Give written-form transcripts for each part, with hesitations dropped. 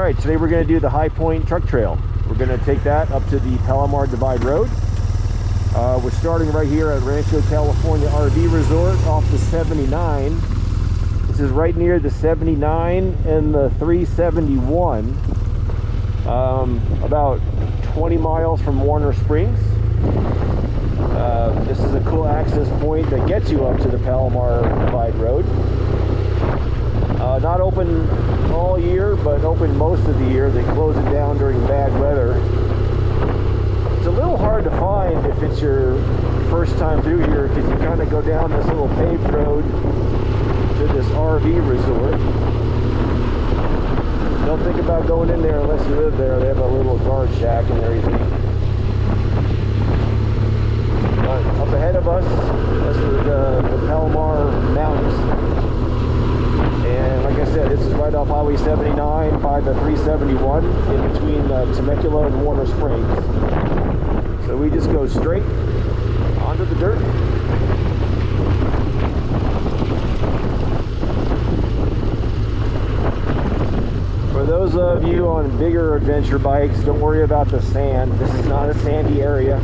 Alright, today we're going to do the High Point Truck Trail. We're going to take that up to the Palomar Div Rd. We're starting right here at Rancho California RV Resort off the 79. This is right near the 79 and the 371. About 20 miles from Warner Springs. This is a cool access point that gets you up to the Palomar Div Rd. Not open all year, but open most of the year. They close it down during bad weather. It's a little hard to find if it's your first time through here, because you kind of go down this little paved road to this RV resort. Don't think about going in there unless you live there. They have a little guard shack and everything. But up ahead of us, this is the Palomar Mountains. And like I said, this is right off Highway 79 by the 371 in between Temecula and Warner Springs. So we just go straight onto the dirt. For those of you on bigger adventure bikes, don't worry about the sand. This is not a sandy area.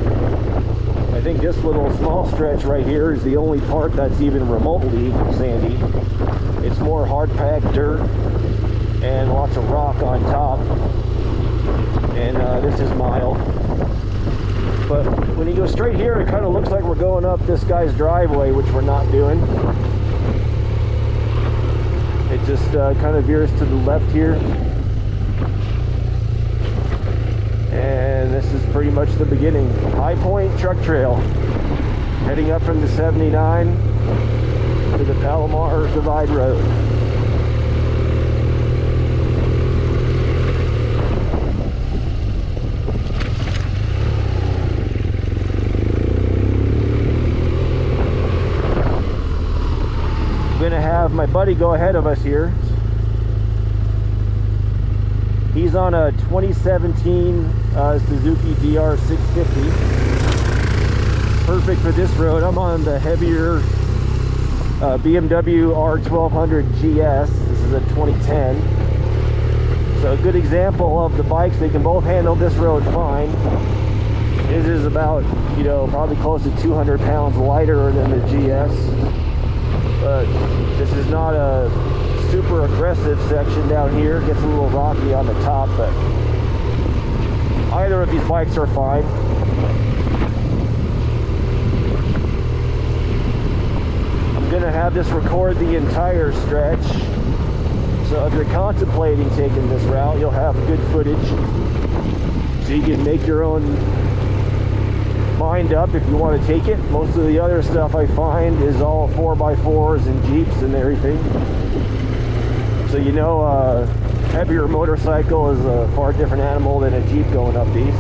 I think this little small stretch right here is the only part that's even remotely sandy. It's more hard-packed dirt and lots of rock on top, and this is mild. But when you go straight here, it kind of looks like we're going up this guy's driveway, which we're not doing. It just kind of veers to the left here, and this is pretty much the beginning. High Point Truck Trail, heading up from the 79 to the Palomar Div Rd. I'm going to have my buddy go ahead of us here. He's on a 2017 Suzuki DR 650. Perfect for this road. I'm on the heavier BMW R1200 GS. This is a 2010. So a good example of the bikes. They can both handle this road fine. This is about, you know, probably close to 200 pounds lighter than the GS. But this is not a super aggressive section down here. It gets a little rocky on the top, but either of these bikes are fine. I'm gonna have this record the entire stretch, so if you're contemplating taking this route, you'll have good footage, so you can make your own mind up if you want to take it. Most of the other stuff I find is all 4x4s and Jeeps and everything, so you know, a heavier motorcycle is a far different animal than a Jeep going up these.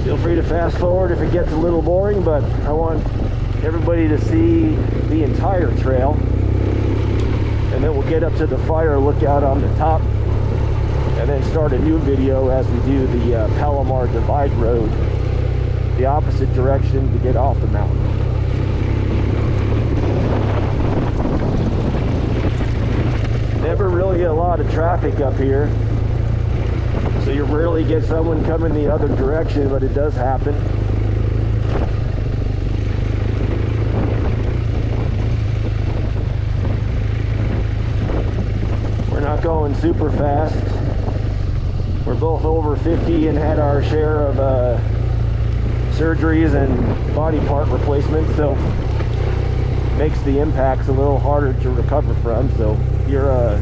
Feel free to fast forward if it gets a little boring, but I want everybody to see the entire trail, and then we'll get up to the fire lookout on the top, and then start a new video as we do the Palomar Div Rd, the opposite direction to get off the mountain. Never really a lot of traffic up here, so you rarely get someone coming the other direction, but it does happen. We're not going super fast. We're both over 50 and had our share of surgeries and body part replacements, so makes the impacts a little harder to recover from. So if you're a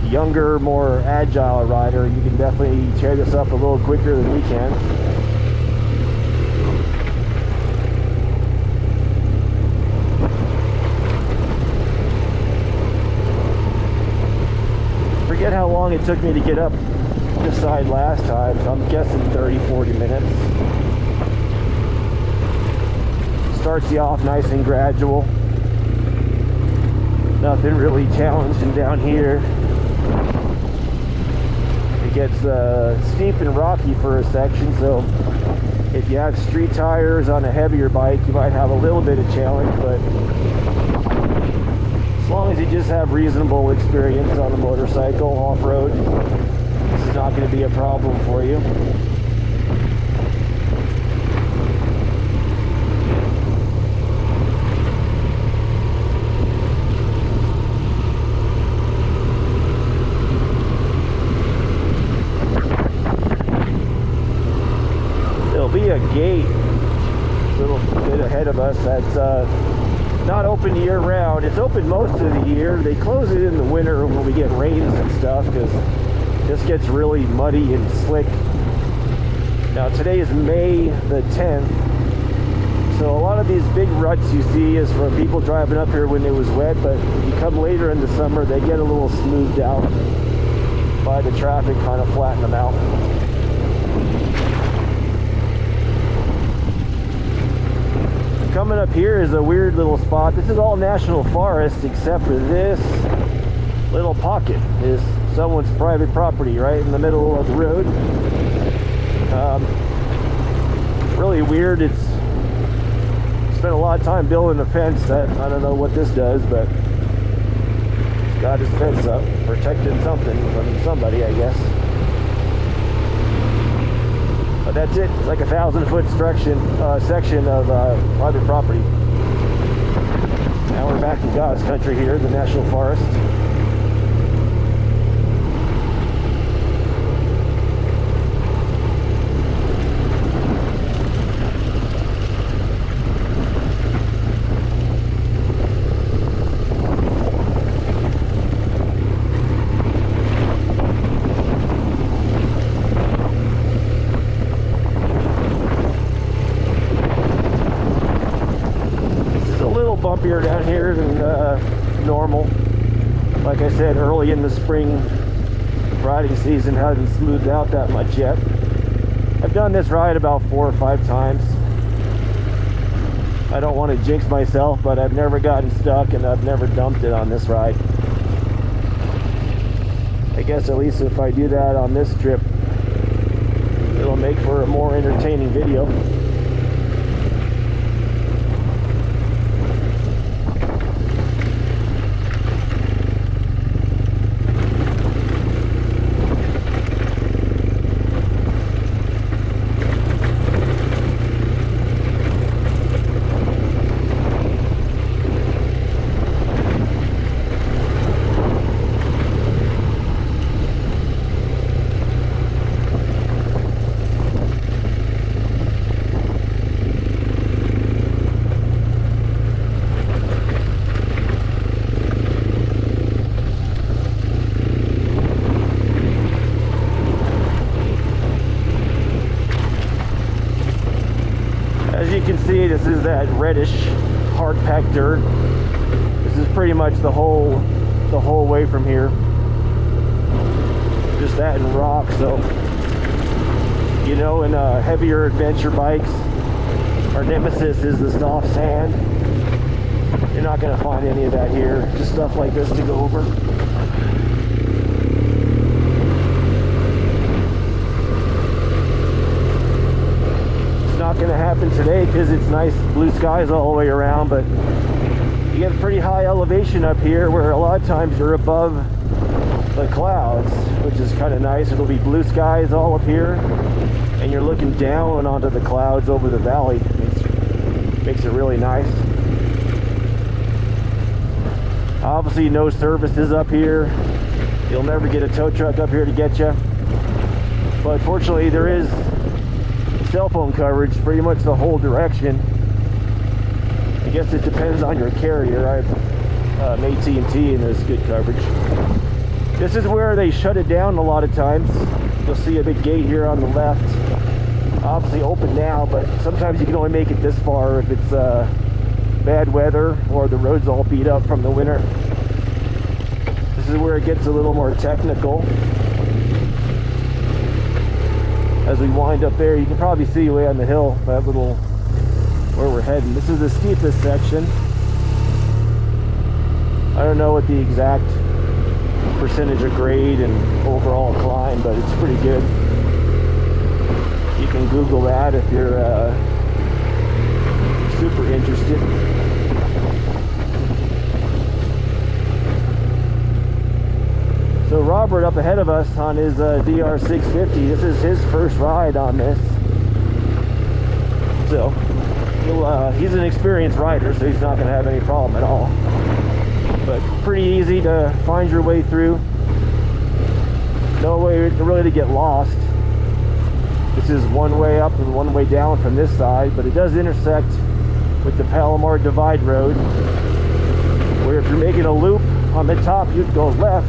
younger, more agile rider, you can definitely tear this up a little quicker than we can. Forget how long it took me to get up this side last time, so I'm guessing 30-40 minutes. Starts you off nice and gradual. Nothing really challenging down here. It gets steep and rocky for a section, so if you have street tires on a heavier bike, you might have a little bit of challenge, but have reasonable experience on a motorcycle off-road, this is not going to be a problem for you. There'll be a gate a little bit ahead of us that's not open year-round. It's open most of the year. They close it in the winter when we get rains and stuff, because this gets really muddy and slick. Now today is May the 10th, so a lot of these big ruts you see is from people driving up here when it was wet, but if you come later in the summer, they get a little smoothed out by the traffic, kind of flatten them out. Coming up here is a weird little spot. This is all national forest except for this little pocket is someone's private property right in the middle of the road. Really weird. It's spent a lot of time building a fence that I don't know what this does, but it's got his fence up, protecting something from somebody, I guess. But that's it. It's like a 1,000-foot section of private property. Now we're back in God's country here, the National Forest. Bumpier down here than normal. Like I said, early in the spring riding season hasn't smoothed out that much yet. I've done this ride about 4 or 5 times. I don't want to jinx myself, but I've never gotten stuck and I've never dumped it on this ride. I guess at least if I do that on this trip, it'll make for a more entertaining video. See, this is that reddish hard-packed dirt. This is pretty much the whole way from here. Just that and rock. So, you know, in heavier adventure bikes, our nemesis is the soft sand. You're not going to find any of that here. Just stuff like this to go over. Not going to happen today because it's nice blue skies all the way around, but you get pretty high elevation up here where a lot of times you're above the clouds, which is kind of nice. It'll be blue skies all up here and you're looking down onto the clouds over the valley. Makes it really nice. Obviously no services up here. You'll never get a tow truck up here to get you, but fortunately there is cell phone coverage pretty much the whole direction. I guess it depends on your carrier. I have AT&T and there's good coverage. This is where they shut it down a lot of times. You'll see a big gate here on the left. Obviously open now, but sometimes you can only make it this far if it's bad weather or the road's all beat up from the winter. This is where it gets a little more technical. As we wind up there, you can probably see way on the hill that little where we're heading. This is the steepest section. I don't know what the exact percentage of grade and overall climb, but it's pretty good. You can Google that if you're super interested. Albert up ahead of us on his DR650. This is his first ride on this. So he's an experienced rider, so he's not going to have any problem at all. But pretty easy to find your way through. No way really to get lost. This is one way up and one way down from this side, but it does intersect with the Palomar Div Rd, where if you're making a loop on the top, you'd go left.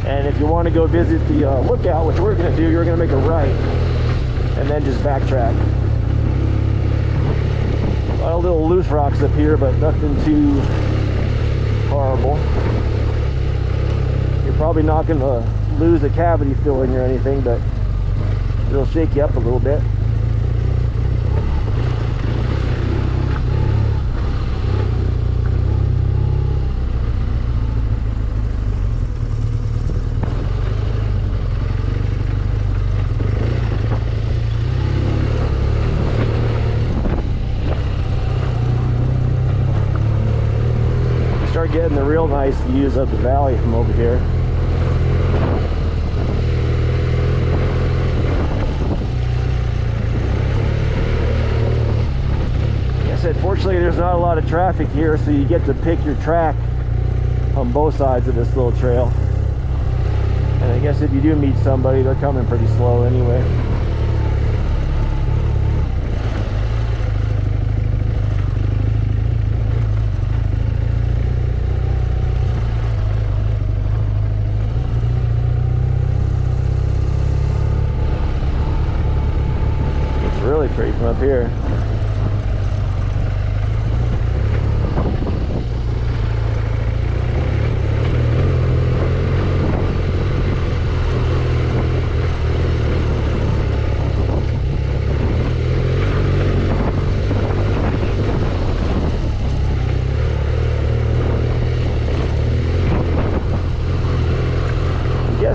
And if you want to go visit the Lkout, which we're going to do, you're going to make a right and then just backtrack. A lot of little loose rocks up here, but nothing too horrible. You're probably not going to lose a cavity filling or anything, but it'll shake you up a little bit. Start getting the real nice views of the valley from over here. Fortunately, there's not a lot of traffic here, so you get to pick your track on both sides of this little trail. And I guess if you do meet somebody, they're coming pretty slow anyway. It's really pretty from up here.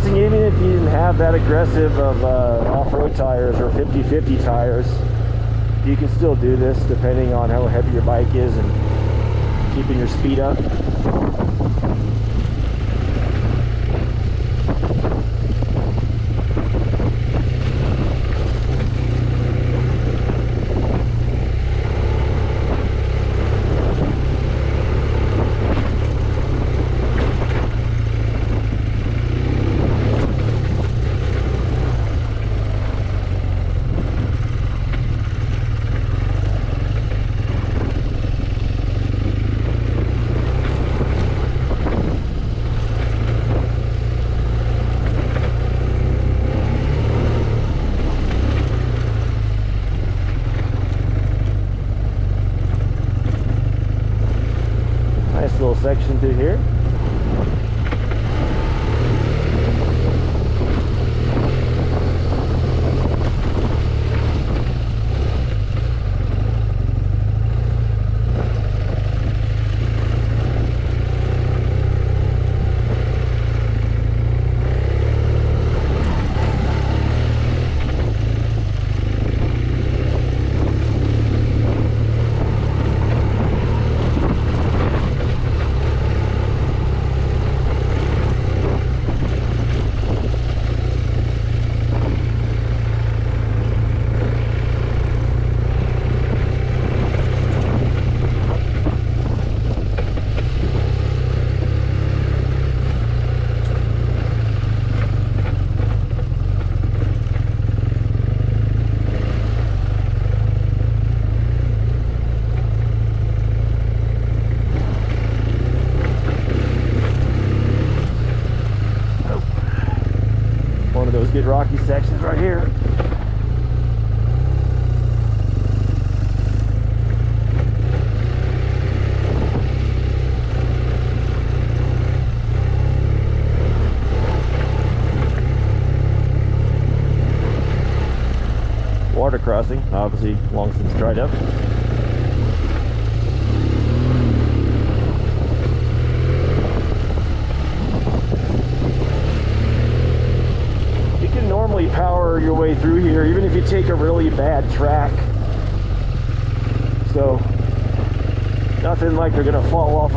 Even if you didn't have that aggressive of off-road tires or 50/50 tires, you can still do this depending on how heavy your bike is and keeping your speed up. Little section through here. Those good rocky sections right here. Water crossing, obviously long since dried up. Normally power your way through here, even if you take a really bad track. So nothing like they're gonna fall off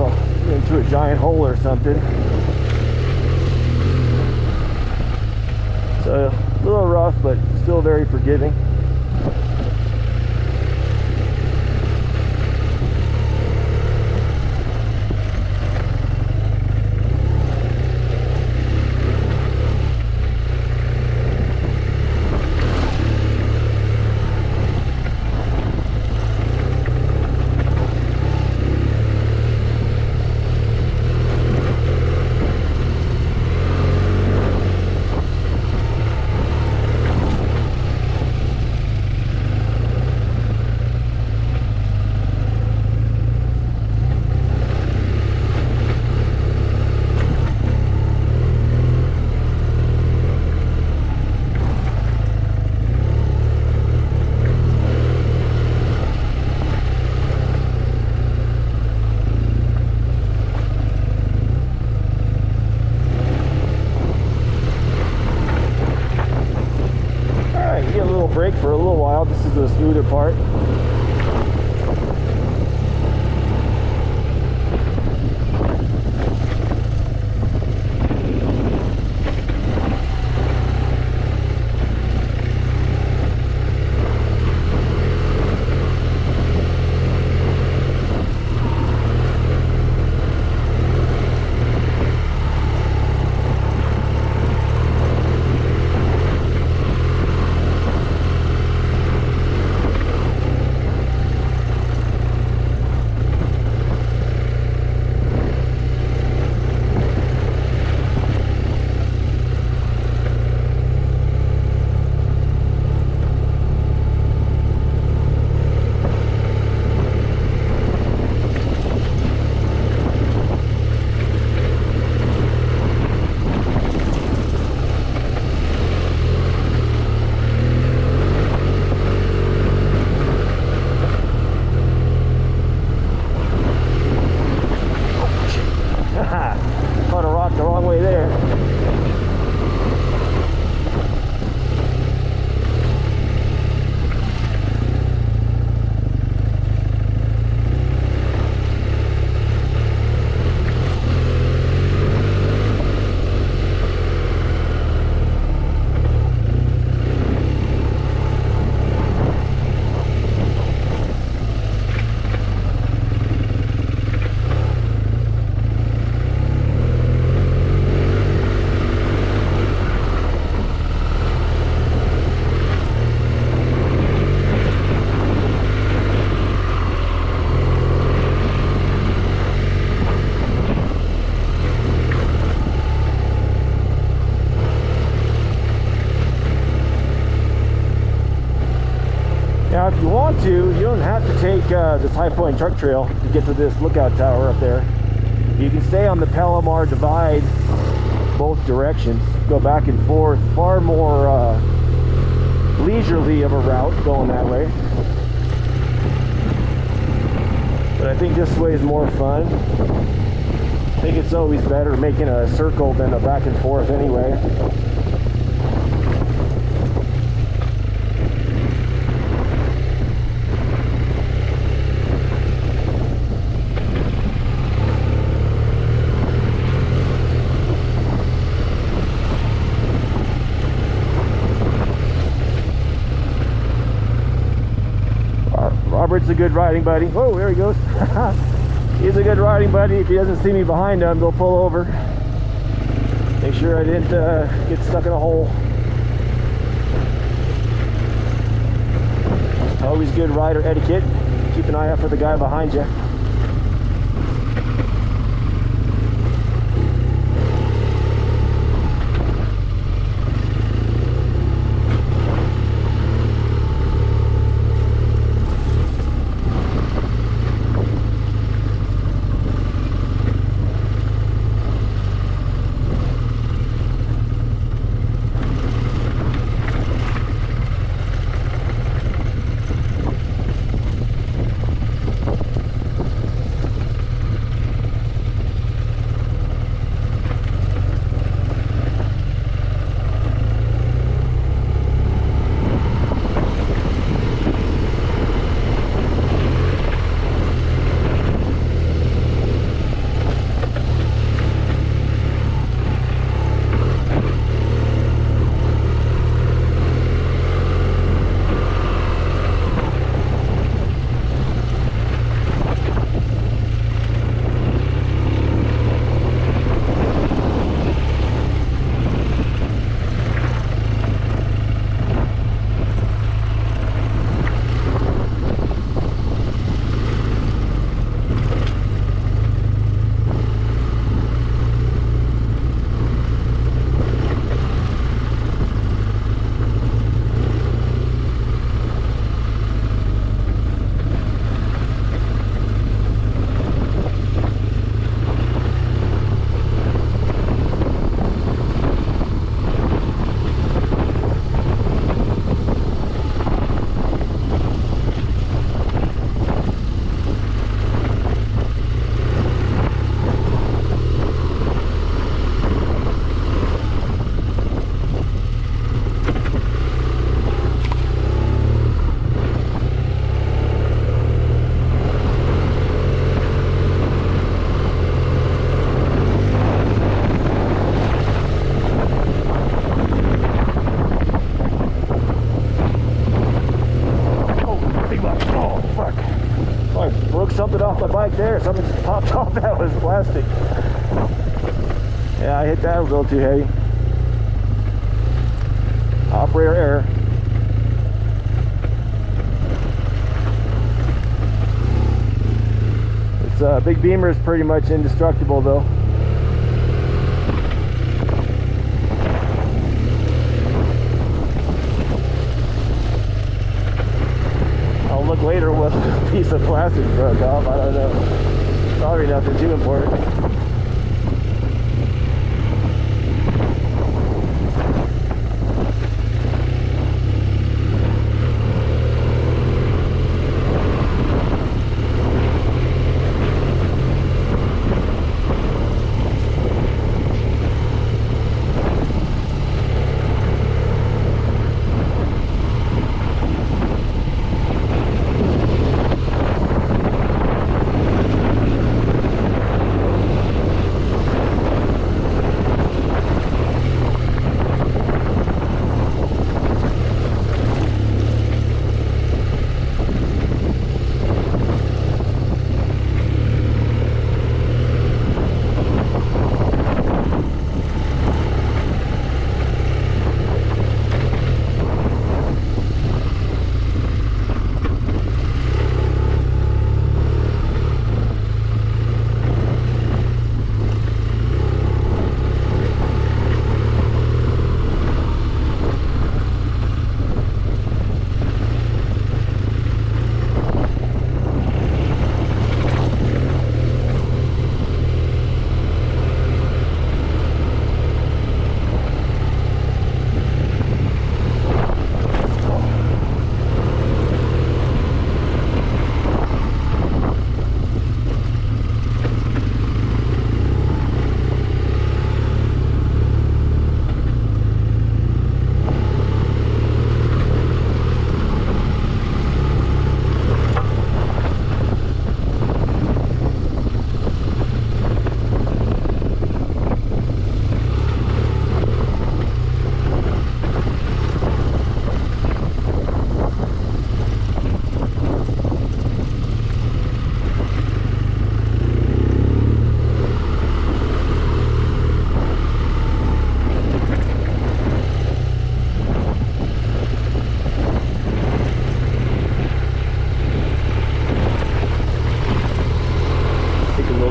into a giant hole or something. So a little rough, but still very forgiving. Brake for a little while. This is the smoother part. Caught a rock the wrong way there. Now, if you want to, you don't have to take this High Point truck trail to get to this lookout tower up there. You can stay on the Palomar Divide both directions, go back and forth, far more leisurely of a route going that way. But I think this way is more fun. I think it's always better making a circle than a back and forth anyway. Robert's a good riding buddy. Oh, there he goes. He's a good riding buddy. If he doesn't see me behind him, he'll pull over. Make sure I didn't get stuck in a hole. Always good rider etiquette. Keep an eye out for the guy behind you. there. Something just popped off. That was plastic. Yeah, I hit that a little too heavy. Operator error. This big beamer is pretty much indestructible though. I'll look later what a piece of plastic broke off. I don't know. Probably nothing too important.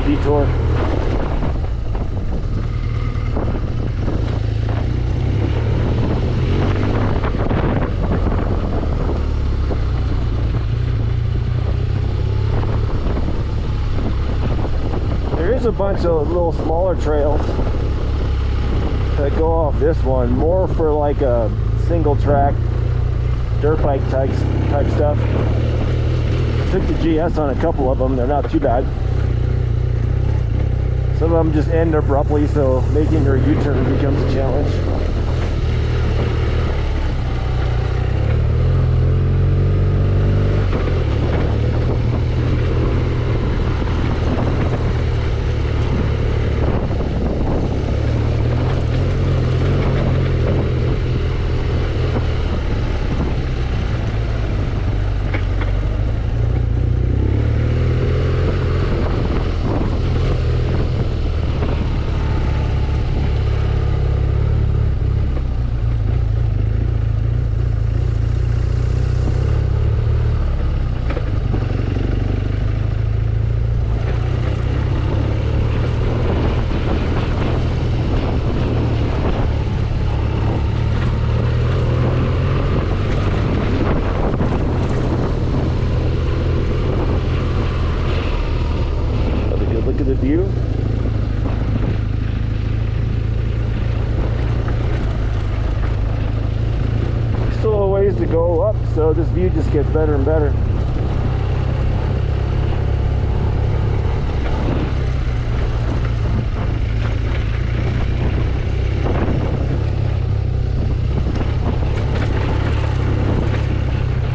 Detour. There is a bunch of little smaller trails that go off this one, more for like a single track dirt bike type stuff. Took the GS on a couple of them, they're not too bad. Some of them just end abruptly, so making your U-turn becomes a challenge. To go up, so this view just gets better and better.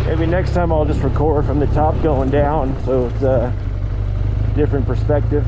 Maybe next time I'll just record from the top going down, so it's a different perspective.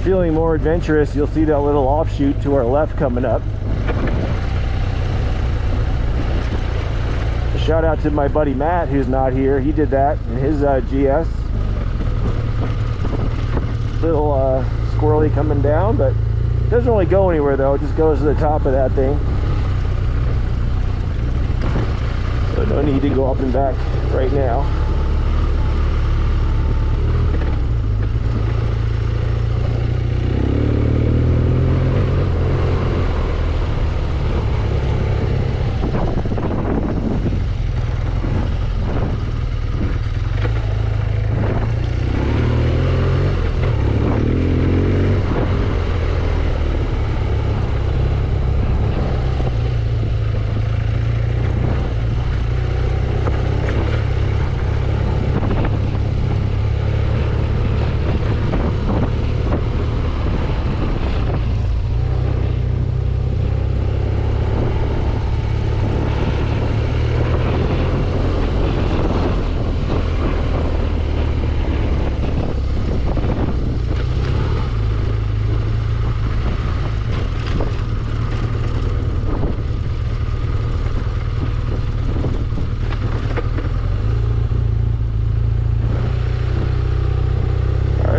feeling more adventurous, you'll see that little offshoot to our left coming up. A shout out to my buddy Matt, who's not here. He did that in his GS. Little squirrely coming down, but it doesn't really go anywhere though. It just goes to the top of that thing. So no need to go up and back right now.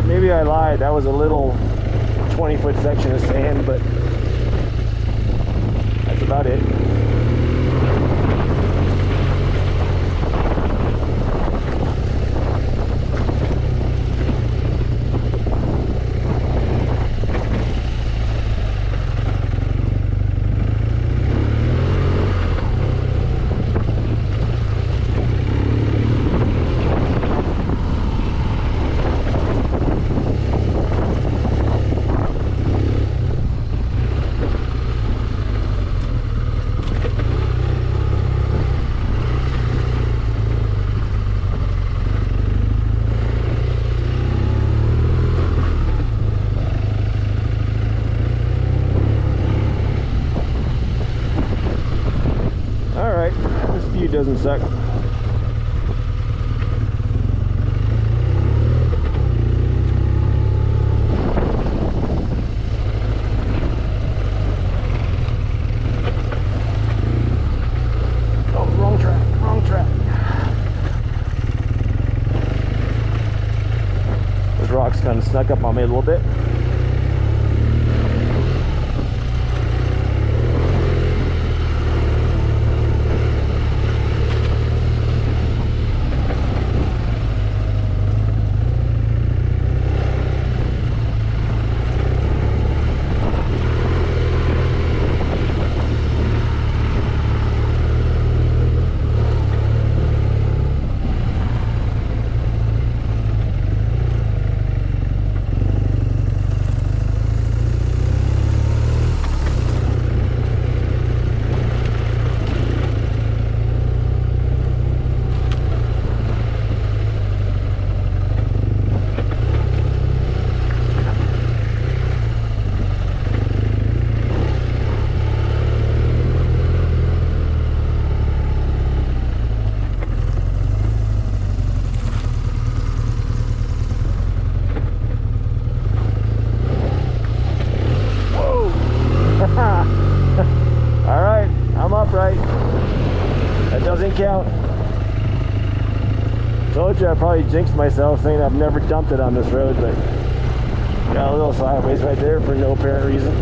Maybe I lied, that was a little 20-foot section of sand, but that's about it. Doesn't suck. Oh, wrong track, wrong track. Those rocks kind of snuck up on me a little bit. Count. Told you I probably jinxed myself saying I've never dumped it on this road, but got a little sideways right there for no apparent reason.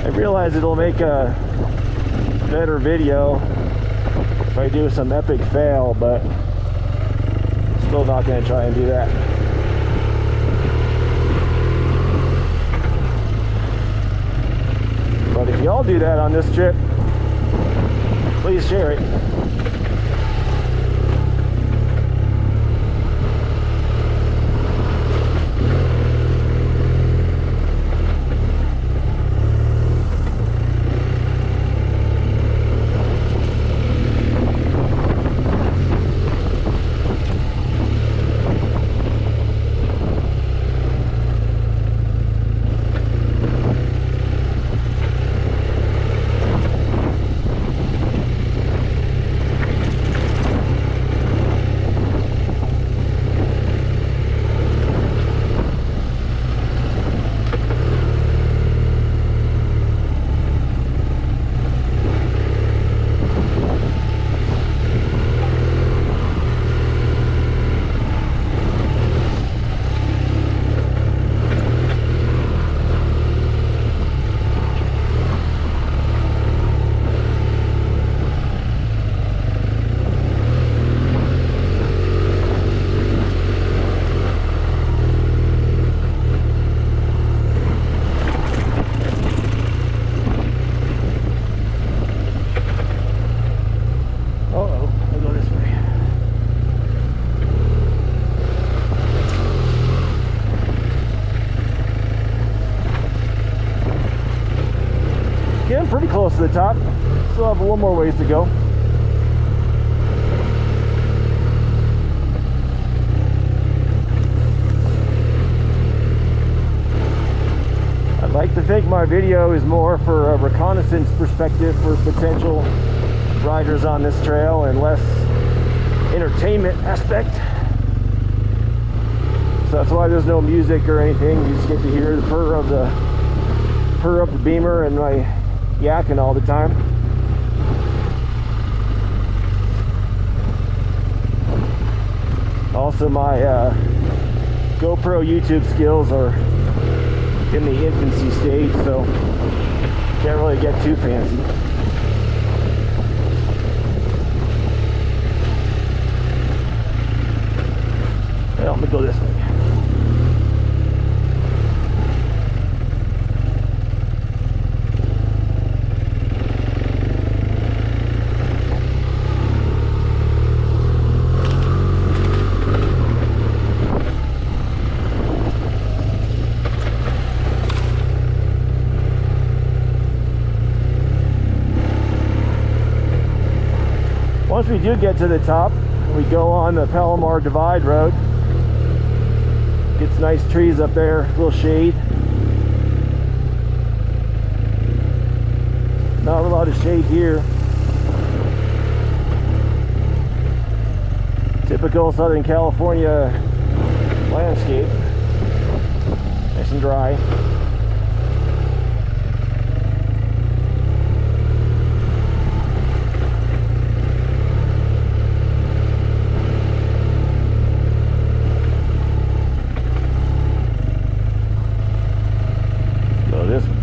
I realize it'll make a better video if I do some epic fail, but still not going to try and do that. But if y'all do that on this trip, please share it. close to the top. Still have a little more ways to go. I'd like to think my video is more for a reconnaissance perspective for potential riders on this trail and less entertainment aspect. So that's why there's no music or anything. You just get to hear the purr of the beamer and my yakking all the time. Also, my GoPro YouTube skills are in the infancy stage, so can't really get too fancy. Well, let me go this way. Once we do get to the top, we go on the Palomar Div Rd. Gets nice trees up there, a little shade. Not a lot of shade here. Typical Southern California landscape. Nice and dry. This one.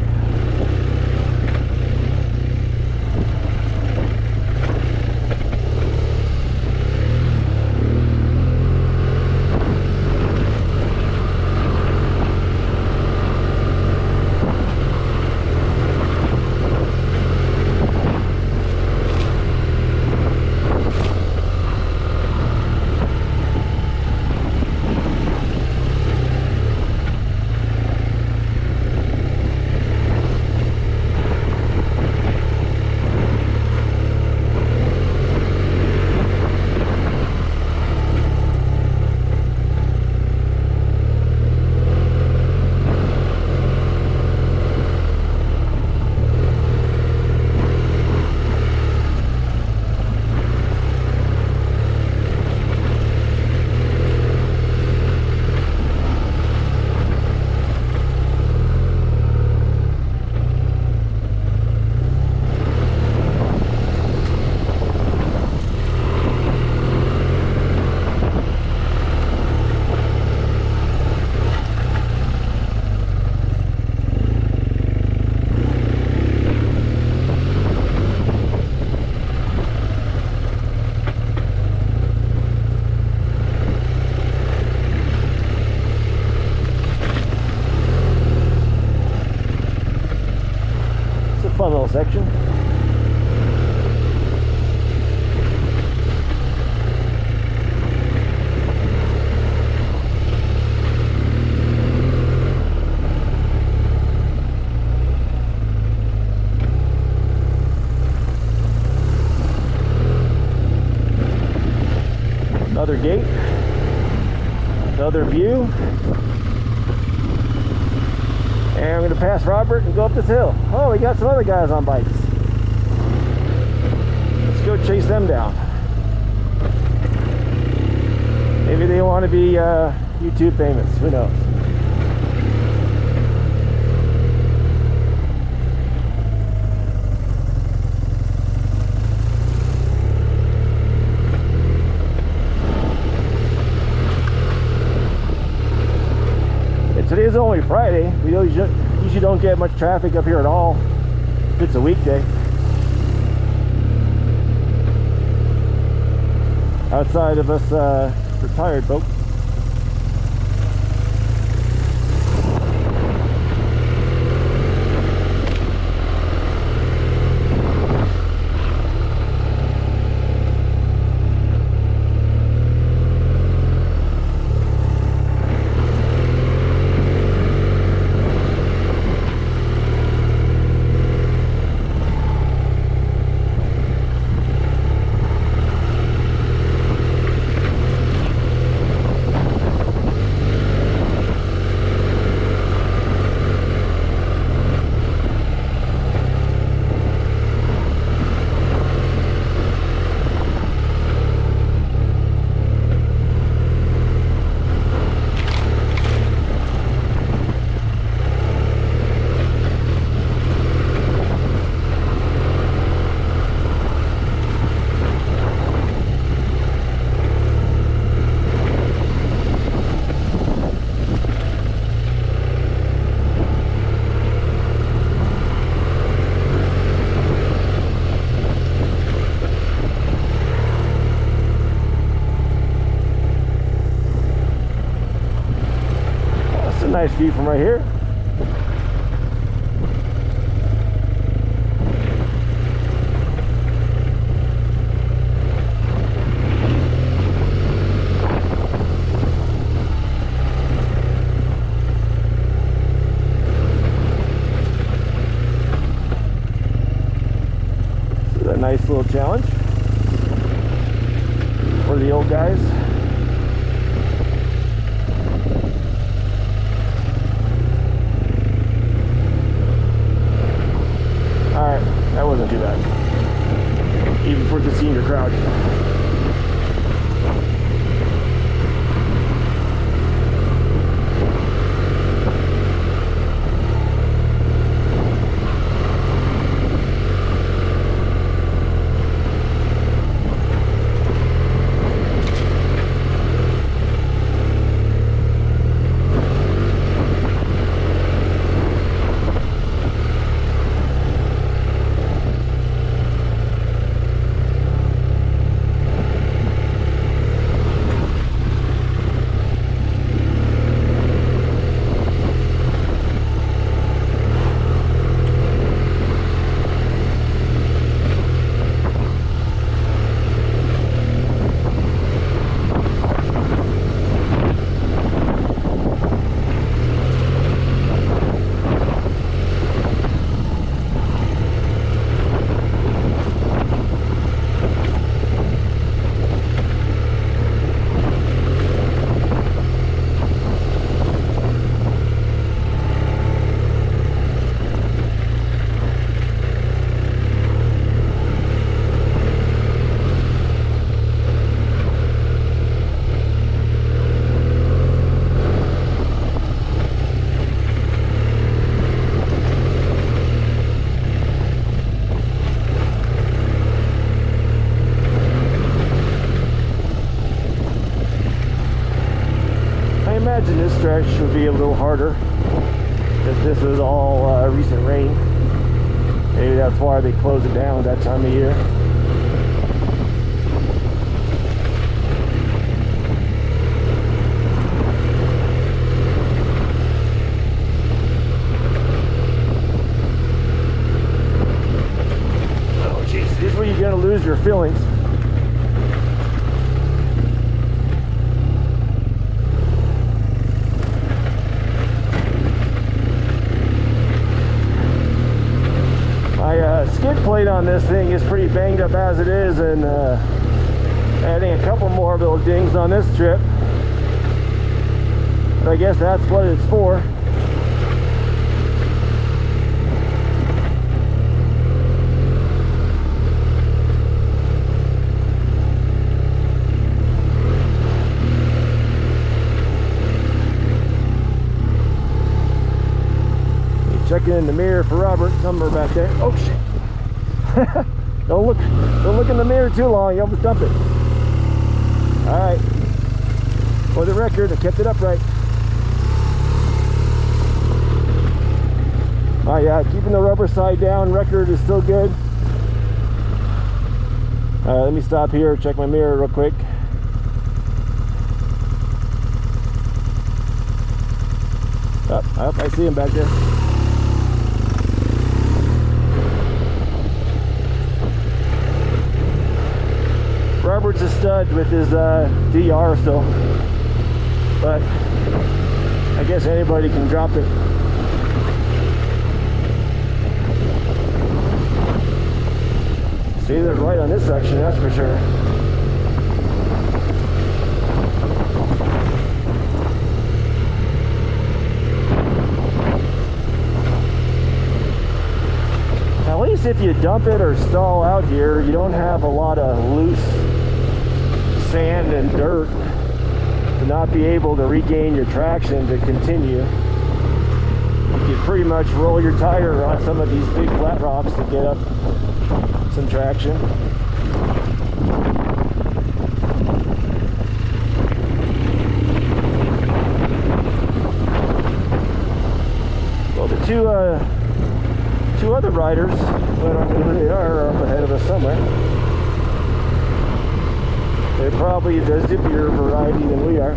Fun little section. Another gate, another view. And I'm going to pass Robert and go up this hill. Oh, we got some other guys on bikes. Let's go chase them down. Maybe they want to be YouTube famous. Who knows? Today's only Friday. We usually don't get much traffic up here at all if it's a weekday. Outside of us retired folks. nice view from right here. This is a nice little challenge for the old guys. Alright, that wasn't too bad, even for the senior crowd. This stretch would be a little harder if this was all recent rain. Maybe that's why they close it down that time of year. Oh jeez, this is where you're gonna lose your feelings. Skid plate on this thing is pretty banged up as it is, and adding a couple more little dings on this trip, but I guess that's what it's for. Checking in the mirror for Robert, somewhere back there. Oh shit. don't look in the mirror too long, you almost dump it. Alright. For the record, I kept it upright. Oh yeah, keeping the rubber side down, record is still good. Alright, let me stop here, check my mirror real quick. Oh, I see him back there. Robert's a stud with his DR still, but I guess anybody can drop it. See, they're right on this section, that's for sure. Now, at least if you dump it or stall out here, you don't have a lot of loose sand and dirt to not be able to regain your traction to continue. You can pretty much roll your tire on some of these big flat rocks to get up some traction. Well, the two other riders, I don't know who they are up ahead of us somewhere. They're probably the zippier variety than we are.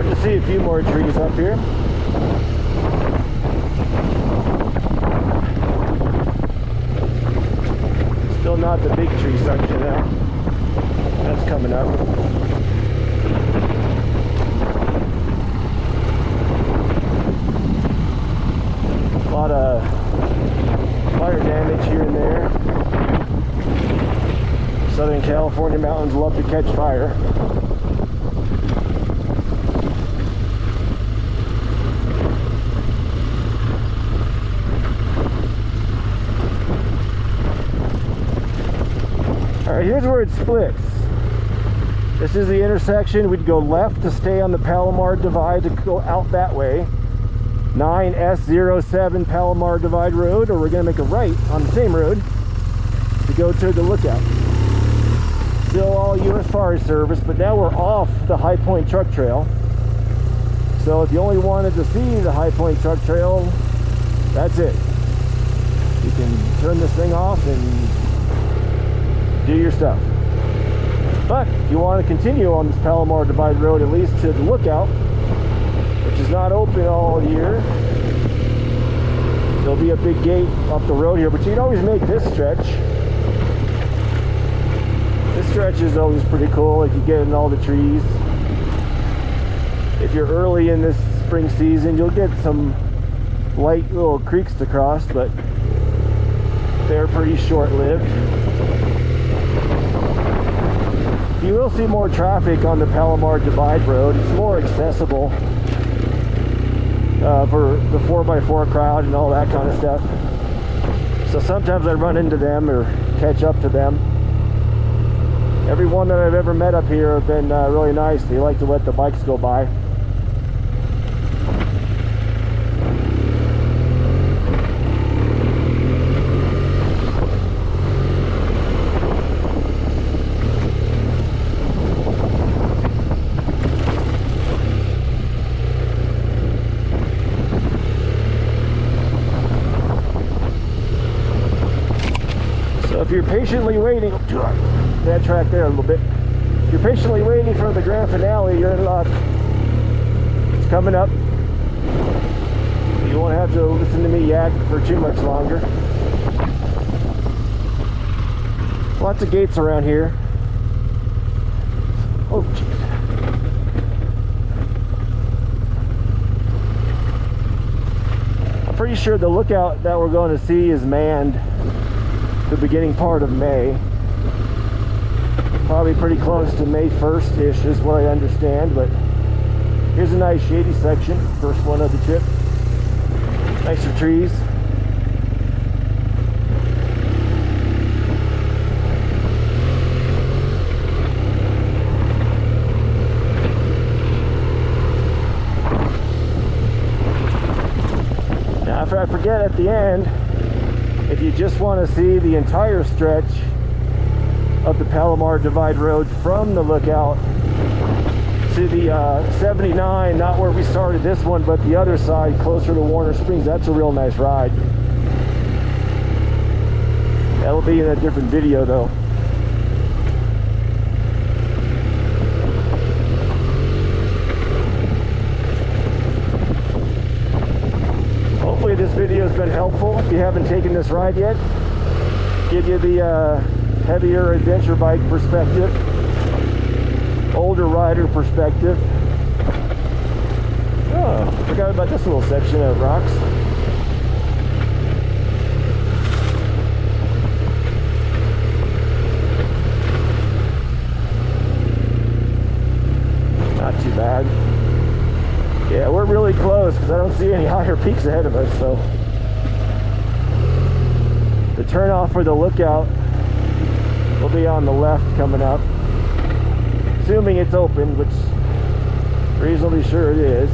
Starting to see a few more trees up here. Still not the big tree section now. That's coming up. A lot of fire damage here and there. Southern California mountains love to catch fire. Alright, here's where it splits. This is the intersection. We'd go left to stay on the Palomar Divide to go out that way. 9S07 Palomar Divide Road, or we're going to make a right on the same road to go to the Lkout. Still all U.S. Forest Service, but now we're off the High Point Truck Trail. So if you only wanted to see the High Point Truck Trail, that's it. You can turn this thing off and do your stuff. But if you want to continue on this Palomar Divide Road, at least to the Lkout, which is not open all year, there'll be a big gate up the road here, but you can always make this stretch. This stretch is always pretty cool if you get in all the trees. If you're early in this spring season, you'll get some light little creeks to cross, but they're pretty short-lived. You will see more traffic on the Palomar Divide Road. It's more accessible for the 4x4 crowd and all that kind of stuff. So sometimes I run into them or catch up to them. Everyone that I've ever met up here have been really nice. They like to let the bikes go by. If you're patiently waiting, that track there a little bit. If you're patiently waiting for the grand finale, you're in luck. It's coming up. You won't have to listen to me yak for too much longer. Lots of gates around here. Oh, jeez. I'm pretty sure the Lkout that we're going to see is manned the beginning part of May. Probably pretty close to May 1st-ish is what I understand, but here's a nice shady section, first one of the trip. Nicer trees. Now if I forget at the end, if you just want to see the entire stretch of the Palomar Divide Road from the Lkout to the 79, not where we started this one, but the other side, closer to Warner Springs, that's a real nice ride. That'll be in a different video though. Hopefully this video has been helpful. If you haven't taken this ride yet, give you the heavier adventure bike perspective, older rider perspective. Oh, forgot about this little section of rocks. Not too bad. Yeah, we're really close because I don't see any higher peaks ahead of us, so the turnoff for the Lkout will be on the left coming up, assuming it's open, which I'm reasonably sure it is.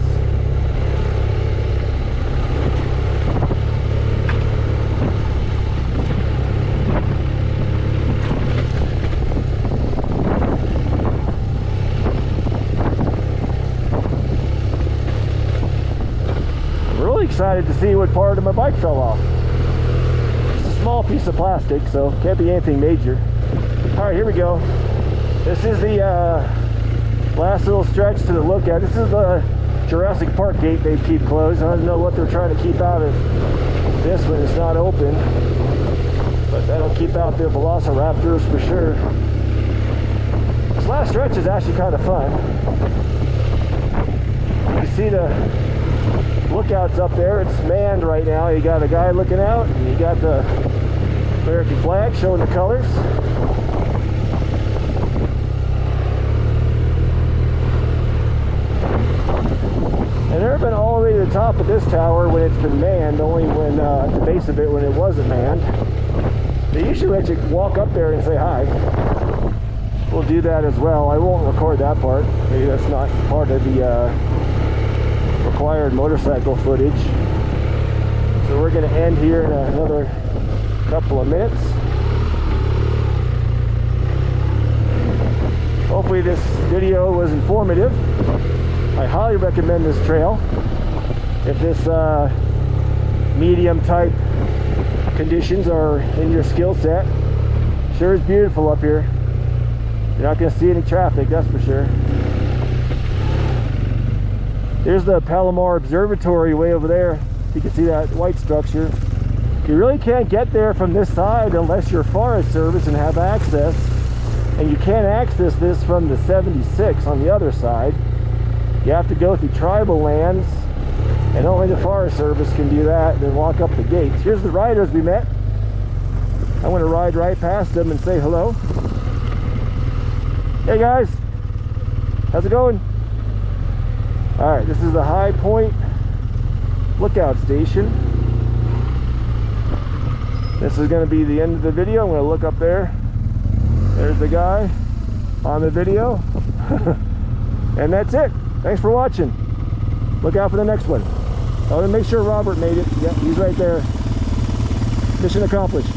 Excited to see what part of my bike fell off. It's a small piece of plastic, so can't be anything major. All right, here we go. This is the Last little stretch to the Lkout. This is the Jurassic Park gate they keep closed. I don't know what they're trying to keep out of this when it's not open, but that'll keep out the velociraptors for sure. This last stretch is actually kind of fun. You see the Lkout's up there. It's manned right now. You got a guy looking out, and you got the American flag showing the colors. And they've been all the way to the top of this tower when it's been manned, only when at the base of it when it wasn't manned. They usually let you walk up there and say hi. We'll do that as well. I won't record that part. Maybe that's not part of the required motorcycle footage. So we're going to end here in another couple of minutes. Hopefully this video was informative. I highly recommend this trail. If this medium type conditions are in your skill set, sure is beautiful up here. You're not going to see any traffic, that's for sure. There's the Palomar Observatory way over there. You can see that white structure. You really can't get there from this side unless you're Forest Service and have access. And you can't access this from the 76 on the other side. You have to go through tribal lands, and only the Forest Service can do that, and then walk up the gates. Here's the riders we met. I'm going to ride right past them and say hello. Hey guys, how's it going? Alright, this is the High Point Lookout Station. This is going to be the end of the video. I'm going to look up there. There's the guy on the video. And that's it. Thanks for watching. Look out for the next one. I want to make sure Robert made it. Yep, he's right there. Mission accomplished.